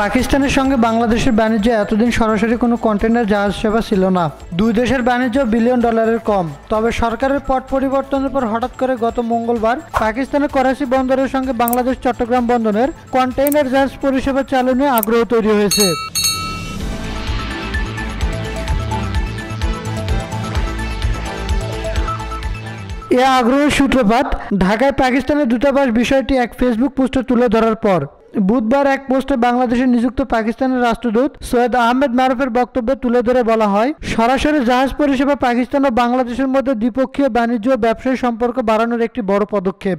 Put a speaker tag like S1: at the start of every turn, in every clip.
S1: পাকিস্তানের সঙ্গে বাংলাদেশের বাণিজ্য এতদিন সরাসরি কোনো কন্টেইনার জাহাজ সেবা ছিল না। দুই দেশের বাণিজ্য বিলিয়ন ডলারের কম। তবে সরকারের পট পরিবর্তনের পর হঠাৎ করে গত মঙ্গলবার পাকিস্তানের করাচি বন্দরের সঙ্গে বাংলাদেশ চট্টগ্রাম বন্দরের কন্টেইনার জাহাজ পরিষেবা চালু নিয়ে আগ্রহ তৈরি হয়েছে। এ আগ্রহের সূত্রপাত ঢাকায় পাকিস্তানের দূতাবাস বিষয়টি এক ফেসবুক পোস্টে তুলে ধরার পর। বুধবার এক পোস্টে বাংলাদেশে নিযুক্ত পাকিস্তানের রাষ্ট্রদূত সৈয়দ আহমেদ মারুফের বক্তব্য তুলে ধরে বলা হয়, সরাসরি জাহাজ পরিষেবা পাকিস্তান ও বাংলাদেশের মধ্যে দ্বিপক্ষীয় বাণিজ্য ও ব্যবসায়ী সম্পর্ক বাড়ানোর একটি বড় পদক্ষেপ।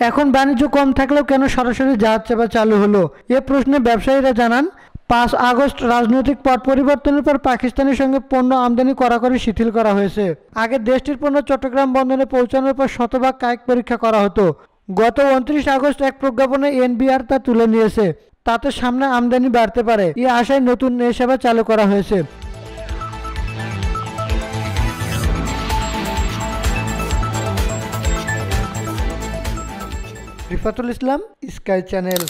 S1: এখন বাণিজ্য কম থাকলেও কেন সরাসরি জাহাজ সেবা চালু হলো, এ প্রশ্নে ব্যবসায়ীরা জানান, 5 আগস্ট রাজনৈতিক পট পরিবর্তনের পর পাকিস্তানের সঙ্গে পণ্য আমদানি কড়াকড়ি শিথিল করা হয়েছে। আগে দেশটির পণ্য চট্টগ্রাম বন্দরে পৌঁছানোর পর শতভাগ কায়িক পরীক্ষা করা হতো। গত 29 আগস্ট এক প্রজ্ঞাপনে এনবিআর তা তুলে নিয়েছে। তাতে সামনে আমদানি বাড়তে পারে এই আশায় নতুন এ সেবা চালু করা হয়েছে। রিফাতুল ইসলাম, স্কাই চ্যানেল।